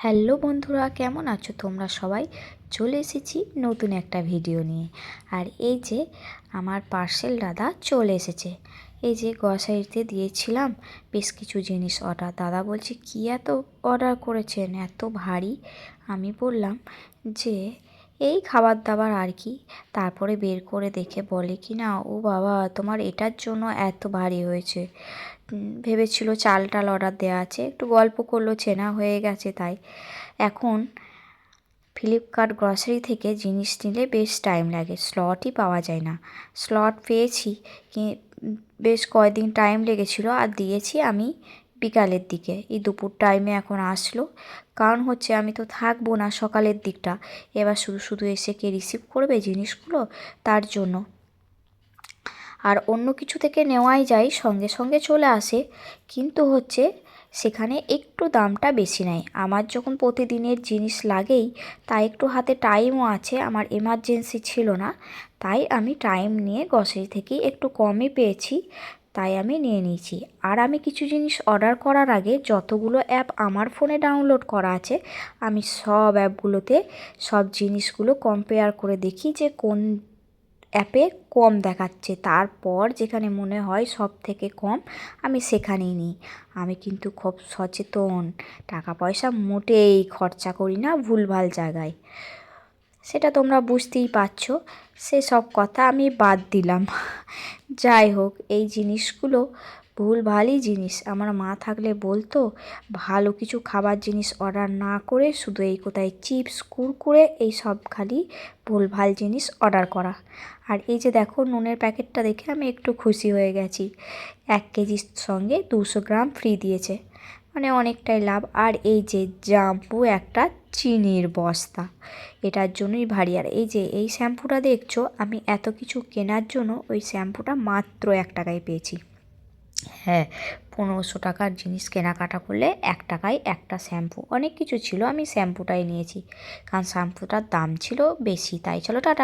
Hello বন্ধুরা, কেমন আছো তোমরা সবাই? চলে এসেছি নতুন একটা ভিডিও নিয়ে। আর এই যে আমার পার্সেল দাদা চলে এসেছে। এই যে গ্রসারিতে দিয়েছিলাম বেশ কিছু জিনিস অর্ডার। দাদা বলছে কী এত অর্ডার করেছেন, এত ভারী? আমি বললাম যে এই খাবার দাবার আর কি। তারপরে বের করে দেখে বলে কি না, ও বাবা তোমার এটার জন্য এত ভারী হয়েছে। ভেবেছিল চাল টাল অর্ডার দেওয়া আছে, একটু গল্প করলো, চেনা হয়ে গেছে তাই। এখন ফ্লিপকার্ট গ্রসারি থেকে জিনিস নিলে বেশ টাইম লাগে, স্লটই পাওয়া যায় না। স্লট পেয়েছি কি বেশ কয়েকদিন টাইম লেগেছিলো, আর দিয়েছি আমি বিকালের দিকে। এই দুপুর টাইমে এখন আসলো, কারণ হচ্ছে আমি তো থাকবো না সকালের দিকটা, এবার শুধু শুধু এসে কে রিসিভ করবে জিনিসগুলো, তার জন্য। আর অন্য কিছু থেকে নেওয়াই যায়, সঙ্গে সঙ্গে চলে আসে, কিন্তু হচ্ছে সেখানে একটু দামটা বেশি নেয়। আমার যখন প্রতিদিনের জিনিস লাগেই, তাই একটু হাতে টাইমও আছে, আমার এমার্জেন্সি ছিল না, তাই আমি টাইম নিয়ে গ্রসারি থেকেই একটু কমই পেয়েছি, তাই আমি নিয়ে নিয়েছি। আর আমি কিছু জিনিস অর্ডার করার আগে যতগুলো অ্যাপ আমার ফোনে ডাউনলোড করা আছে, আমি সব অ্যাপগুলোতে সব জিনিসগুলো কম্পেয়ার করে দেখি যে কোন অ্যাপে কম দেখাচ্ছে, তারপর যেখানে মনে হয় সব থেকে কম আমি সেখানেই নিই। আমি কিন্তু খুব সচেতন, টাকা পয়সা মোটেই খরচা করি না ভুলভাল জায়গায়, সেটা তোমরা বুঝতেই পারছো। সেসব কথা আমি বাদ দিলাম। যাই হোক, এই জিনিসগুলো ভুলভালই জিনিস। আমার মা থাকলে বলতো ভালো কিছু খাবার জিনিস অর্ডার না করে শুধু এই কোথায় চিপস কুরকুরে এই সব খালি ভুলভাল জিনিস অর্ডার করা। আর এই যে দেখো নুনের প্যাকেটটা দেখে আমি একটু খুশি হয়ে গেছি, 1 কেজির সঙ্গে 200 গ্রাম ফ্রি দিয়েছে, মানে অনেকটাই লাভ। আর এই যে জাম্পু একটা চিনির বস্তা, এটার জন্যই ভারী। আর এই যে এই শ্যাম্পুটা দেখছো, আমি এত কিছু কেনার জন্য ওই শ্যাম্পুটা মাত্র 1 টাকায় পেয়েছি। হ্যাঁ, 1500 টাকার জিনিস কেনাকাটা করলে 1 টাকায় একটা শ্যাম্পু। অনেক কিছু ছিল, আমি শ্যাম্পুটাই নিয়েছি, কারণ শ্যাম্পুটার দাম ছিল বেশি। তাই চলো টাটা।